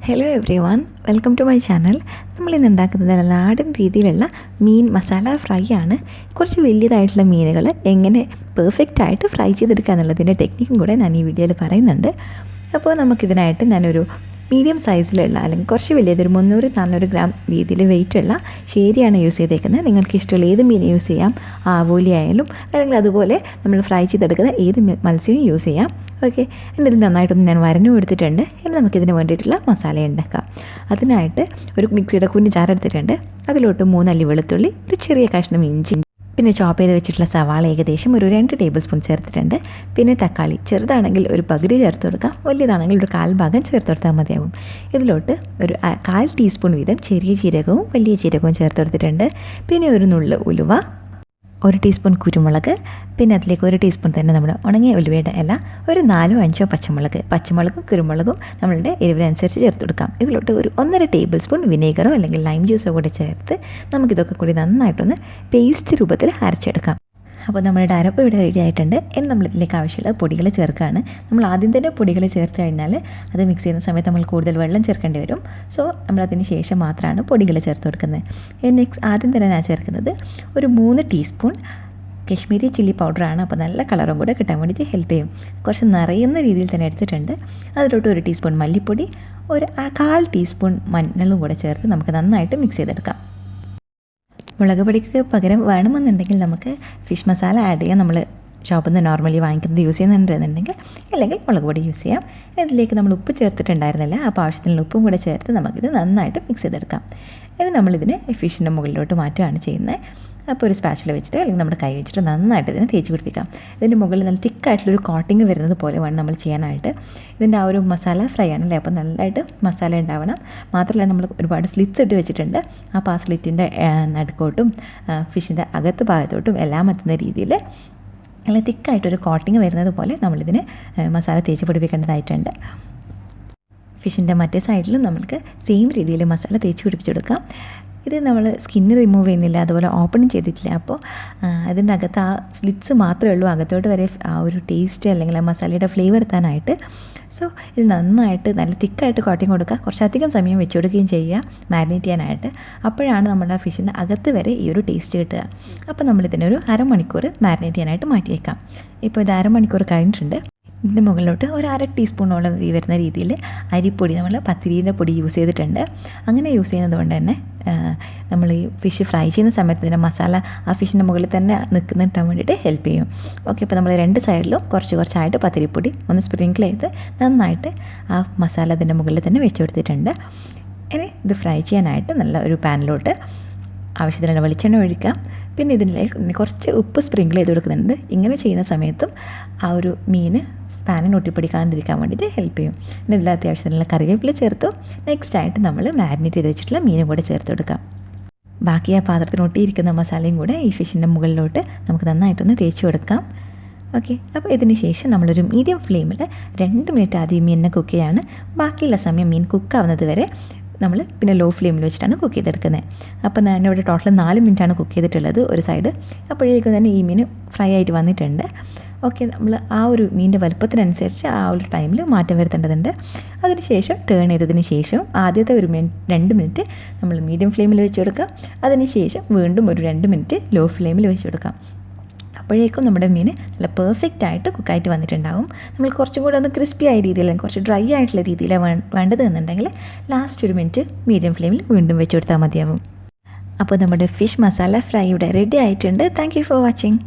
Hello everyone, welcome to my channel. നമ്മളിന്ന് ഉണ്ടാക്കുന്നത് നാടൻ രീതിയിലുള്ള മീൻ മസാല ഫ്രൈ ആണ്. കുറച്ച് വലിയതായിട്ടുള്ള മീനുകൾ എങ്ങനെ പെർഫെക്റ്റായിട്ട് ഫ്രൈ ചെയ്തെടുക്കുക എന്നുള്ളതിൻ്റെ ടെക്നിക്കും കൂടെ ഞാൻ ഈ വീഡിയോയിൽ പറയുന്നുണ്ട്. അപ്പോൾ നമുക്കിതിനായിട്ട് ഞാനൊരു മീഡിയം സൈസിലുള്ള അല്ലെങ്കിൽ കുറച്ച് വലിയതൊരു 300-400 ഗ്രാം വീതിയിൽ വെയിറ്റുള്ള ശേരിയാണ് യൂസ് ചെയ്തേക്കുന്നത്. നിങ്ങൾക്ക് ഇഷ്ടമുള്ള ഏത് മീൻ യൂസ് ചെയ്യാം, ആവോലി ആയാലും അല്ലെങ്കിൽ അതുപോലെ നമ്മൾ ഫ്രൈ ചെയ്തെടുക്കുന്ന ഏത് മത്സ്യവും യൂസ് ചെയ്യാം. ഓക്കെ, എന്നിട്ട് നന്നായിട്ടൊന്ന് ഞാൻ വരഞ്ഞു കൊടുത്തിട്ടുണ്ട്. ഇനി നമുക്കിതിന് വേണ്ടിയിട്ടുള്ള മസാല ഉണ്ടാക്കാം. അതിനായിട്ട് ഒരു മിക്സിയുടെ കുഞ്ഞ് ജാർ എടുത്തിട്ടുണ്ട്. അതിലോട്ട് 3 അല്ലി വെളുത്തുള്ളി, ഒരു ചെറിയ കഷ്ണം ഇഞ്ചി, പിന്നെ ചോപ്പ് ചെയ്ത് വെച്ചിട്ടുള്ള സവാള ഏകദേശം ഒരു 2 ടേബിൾ സ്പൂൺ ചേർത്തിട്ടുണ്ട്. പിന്നെ തക്കാളി ചെറുതാണെങ്കിൽ ഒരു പകുതി ചേർത്ത് കൊടുക്കാം, വലിയതാണെങ്കിൽ ഒരു 1/4 ഭാഗം ചേർത്ത് കൊടുത്താൽ മതിയാവും. ഇതിലോട്ട് ഒരു 1/4 ടീസ്പൂൺ വീതം ചെറിയ ജീരകവും വലിയ ജീരകവും ചേർത്ത് കൊടുത്തിട്ടുണ്ട്. പിന്നെ ഒരു നുള്ള് ഉലുവ, 1 ടീസ്പൂൺ കുരുമുളക്, പിന്നെ അതിലേക്ക് 1 ടീസ്പൂൺ തന്നെ നമ്മുടെ ഉണങ്ങിയ ഉലുവയുടെ ഇല, ഒരു 4-5 പച്ചമുളകും കുരുമുളകും നമ്മളുടെ എരിവിനനുസരിച്ച് ചേർത്ത് കൊടുക്കാം. ഇതിലോട്ട് ഒരു 1.5 ടേബിൾ സ്പൂൺ വിനേഗറോ അല്ലെങ്കിൽ ലൈം ജ്യൂസോ കൂടി ചേർത്ത് നമുക്കിതൊക്കെ കൂടി നന്നായിട്ടൊന്ന് പേസ്റ്റ് രൂപത്തിൽ അരച്ചെടുക്കാം. അപ്പോൾ നമ്മളുടെ അരപ്പ് ഇവിടെ റെഡി ആയിട്ടുണ്ട്. ഇനി നമ്മളിതിലേക്ക് ആവശ്യമുള്ള പൊടികൾ ചേർക്കുകയാണ്. നമ്മൾ ആദ്യം തന്നെ പൊടികൾ ചേർത്ത് കഴിഞ്ഞാൽ അത് മിക്സ് ചെയ്യുന്ന സമയത്ത് നമ്മൾ കൂടുതൽ വെള്ളം ചേർക്കേണ്ടി വരും. സോ നമ്മളതിന് ശേഷം മാത്രമാണ് പൊടികൾ ചേർത്ത് കൊടുക്കുന്നത്. നെക്സ്റ്റ് ആദ്യം തന്നെ ഞാൻ ചേർക്കുന്നത് ഒരു 3 ടീസ്പൂൺ കശ്മീരി ചില്ലി പൗഡറാണ്. അപ്പോൾ നല്ല കളറും കൂടെ കിട്ടാൻ വേണ്ടിയിട്ട് ഹെൽപ്പ് ചെയ്യും. കുറച്ച് നിറയുന്ന രീതിയിൽ തന്നെ എടുത്തിട്ടുണ്ട്. അതിലോട്ട് 1 ടീസ്പൂൺ മല്ലിപ്പൊടി, ഒരു 1/4 ടീസ്പൂൺ മഞ്ഞളും കൂടെ ചേർത്ത് നമുക്ക് നന്നായിട്ട് മിക്സ് ചെയ്തെടുക്കാം. മുളക് പൊടിക്ക് പകരം വേണമെന്നുണ്ടെങ്കിൽ നമുക്ക് ഫിഷ് മസാല ആഡ് ചെയ്യാം. നമ്മൾ ഷോപ്പിൽ നിന്ന് നോർമലി വാങ്ങിക്കുന്നത് യൂസ് ചെയ്യുന്നുണ്ടെന്നുണ്ടെങ്കിൽ, അല്ലെങ്കിൽ മുളക് പൊടി യൂസ് ചെയ്യാം. ഇതിലേക്ക് നമ്മൾ ഉപ്പ് ചേർത്തിട്ടുണ്ടായിരുന്നില്ല, അപ്പോൾ ആവശ്യത്തിനുള്ള ഉപ്പും കൂടെ ചേർത്ത് നമുക്കിത് നന്നായിട്ട് മിക്സ് ചെയ്തെടുക്കാം. ഇനി നമ്മളിതിനെ ഫിഷിൻ്റെ മുകളിലോട്ട് മാറ്റുകയാണ് ചെയ്യുന്നത്. അപ്പോൾ ഒരു സ്പാച്ചില വെച്ചിട്ട് അല്ലെങ്കിൽ നമ്മുടെ കൈ വെച്ചിട്ട് നന്നായിട്ട് ഇതിനെ തേച്ച് പിടിപ്പിക്കാം. ഇതിൻ്റെ മുകളിൽ നല്ല തിക്കായിട്ടുള്ളൊരു കോട്ടിങ് വരുന്നത് പോലെ വേണം നമ്മൾ ചെയ്യാനായിട്ട്. ഇതിൻ്റെ ആ ഒരു മസാല ഫ്രൈ ആണല്ലേ, അപ്പോൾ നല്ലതായിട്ട് മസാല ഉണ്ടാവണം. മാത്രമല്ല നമ്മൾ ഒരുപാട് സ്ലിറ്റ്സ് ഇട്ട് വെച്ചിട്ടുണ്ട്. അപ്പോൾ ആ സ്ലിറ്റിൻ്റെ നടുക്കോട്ടും ഫിഷിൻ്റെ അകത്ത് ഭാഗത്തോട്ടും എല്ലാം എത്തുന്ന രീതിയിൽ നല്ല തിക്കായിട്ടൊരു കോട്ടിങ് വരുന്നത് പോലെ നമ്മളിതിന് മസാല തേച്ച് പിടിപ്പിക്കേണ്ടതായിട്ടുണ്ട്. ഫിഷിൻ്റെ മറ്റേ സൈഡിലും നമുക്ക് സെയിം രീതിയിൽ മസാല തേച്ച് പിടിപ്പിച്ചെടുക്കാം. ഇത് നമ്മൾ സ്കിന്ന് റിമൂവ് ചെയ്യുന്നില്ല, അതുപോലെ ഓപ്പണും ചെയ്തിട്ടില്ല. അപ്പോൾ അതിൻ്റെ അകത്ത് ആ സ്ലിറ്റ്സ് മാത്രമേ ഉള്ളൂ അകത്തോട്ട് വരെ ആ ഒരു ടേസ്റ്റ് അല്ലെങ്കിൽ ആ മസാലയുടെ ഫ്ലേവർ എത്താനായിട്ട്. സോ ഇത് നന്നായിട്ട് നല്ല തിക്കായിട്ട് കോട്ടിങ് കൊടുക്കുക. കുറച്ചധികം സമയം വെച്ച് കൊടുക്കുകയും ചെയ്യുക മാരിനേറ്റ് ചെയ്യാനായിട്ട്. അപ്പോഴാണ് നമ്മുടെ ഫിഷിൻ്റെ അകത്ത് വരെ ഈ ഒരു ടേസ്റ്റ് കിട്ടുക. അപ്പോൾ നമ്മളിതിനൊരു 1/2 മണിക്കൂർ മാരിനേറ്റ് ചെയ്യാനായിട്ട് മാറ്റി വയ്ക്കാം. ഇപ്പോൾ ഇത് 1/2 മണിക്കൂർ കഴിഞ്ഞിട്ടുണ്ട്. ഇതിൻ്റെ മുകളിലോട്ട് ഒരു 1/2 ടീസ്പൂണോളം വരുന്ന രീതിയിൽ അരിപ്പൊടി, നമ്മൾ പത്തിരീൻ്റെ പൊടി യൂസ് ചെയ്തിട്ടുണ്ട്. അങ്ങനെ യൂസ് ചെയ്യുന്നത് കൊണ്ട് തന്നെ നമ്മൾ ഈ ഫിഷ് ഫ്രൈ ചെയ്യുന്ന സമയത്ത് ഇതിൻ്റെ മസാല ആ ഫിഷിൻ്റെ മുകളിൽ തന്നെ നിൽക്കുന്നിട്ടാൻ വേണ്ടിയിട്ട് ഹെൽപ്പ് ചെയ്യും. ഓക്കെ, അപ്പോൾ നമ്മൾ 2 സൈഡിലും കുറച്ചായിട്ട് പത്തിരിപ്പൊടി ഒന്ന് സ്പ്രിങ്കിൾ ചെയ്ത് നന്നായിട്ട് ആ മസാല അതിൻ്റെ മുകളിൽ തന്നെ വെച്ച് കൊടുത്തിട്ടുണ്ട്. ഇനി ഇത് ഫ്രൈ ചെയ്യാനായിട്ട് നല്ല ഒരു പാനിലോട്ട് ആവശ്യത്തിനുള്ള വെളിച്ചെണ്ണ ഒഴിക്കാം. പിന്നെ ഇതിലേക്ക് കുറച്ച് ഉപ്പ് സ്പ്രിങ്കിൾ ചെയ്ത് കൊടുക്കുന്നുണ്ട്. ഇങ്ങനെ ചെയ്യുന്ന സമയത്തും ആ ഒരു മീൻ പാനിന് ഒട്ടിപ്പിടിക്കാതിരിക്കാൻ വേണ്ടിയിട്ട് ഹെൽപ്പ് ചെയ്യും. പിന്നെ ഇതിൽ അത്യാവശ്യത്തിനുള്ള കറിവേപ്പില ചേർത്തു. നെക്സ്റ്റ് ആയിട്ട് നമ്മൾ മാരിനേറ്റ് ചെയ്ത് വെച്ചിട്ടുള്ള മീനും കൂടെ ചേർത്ത് കൊടുക്കാം. ബാക്കി ആ പാത്രത്തിന് ഒട്ടിയിരിക്കുന്ന മസാലയും കൂടെ ഈ ഫിഷിൻ്റെ മുകളിലോട്ട് നമുക്ക് നന്നായിട്ടൊന്ന് തേച്ച് കൊടുക്കാം. ഓക്കെ, അപ്പോൾ ഇതിന് ശേഷം നമ്മളൊരു മീഡിയം ഫ്ലെയിമിൽ 2 മിനിറ്റ് ആദ്യം മീനിനെ കുക്ക് ചെയ്യാണ്. ബാക്കിയുള്ള സമയം മീൻ കുക്കാവുന്നത് വരെ നമ്മൾ പിന്നെ ലോ ഫ്ലെയിമിൽ വെച്ചിട്ടാണ് കുക്ക് ചെയ്തെടുക്കുന്നത്. അപ്പോൾ ഞാനിവിടെ ടോട്ടൽ 4 മിനിറ്റാണ് കുക്ക് ചെയ്തിട്ടുള്ളത് ഒരു സൈഡ്. അപ്പോഴേക്കും തന്നെ ഈ മീൻ ഫ്രൈ ആയിട്ട് വന്നിട്ടുണ്ട്. ഓക്കെ, നമ്മൾ ആ ഒരു മീനിൻ്റെ വലുപ്പത്തിനനുസരിച്ച് ആ ഒരു ടൈമിൽ മാറ്റം വരുത്തേണ്ടതുണ്ട്. അതിനുശേഷം ടേൺ ചെയ്തതിന് ശേഷം ആദ്യത്തെ ഒരു 2 മിനിറ്റ് നമ്മൾ മീഡിയം ഫ്ലെയിമിൽ വെച്ച് കൊടുക്കാം. അതിനുശേഷം വീണ്ടും ഒരു 2 മിനിറ്റ് ലോ ഫ്ലെയിമിൽ വെച്ച് കൊടുക്കാം. അപ്പോഴേക്കും നമ്മുടെ മീൻ നല്ല പെർഫെക്റ്റ് ആയിട്ട് കുക്കായിട്ട് വന്നിട്ടുണ്ടാവും. നമ്മൾ കുറച്ചും കൂടെ ഒന്ന് ക്രിസ്പി ആയ രീതിയിൽ, കുറച്ച് ഡ്രൈ ആയിട്ടുള്ള രീതിയിലാണ് വേണ്ടത് എന്നുണ്ടെങ്കിൽ ലാസ്റ്റ് 1 മിനിറ്റ് മീഡിയം ഫ്ലെയിമിൽ വീണ്ടും വെച്ച് കൊടുത്താൽ മതിയാവും. അപ്പോൾ നമ്മുടെ ഫിഷ് മസാല ഫ്രൈ ഇവിടെ റെഡി ആയിട്ടുണ്ട്. Thank you for watching.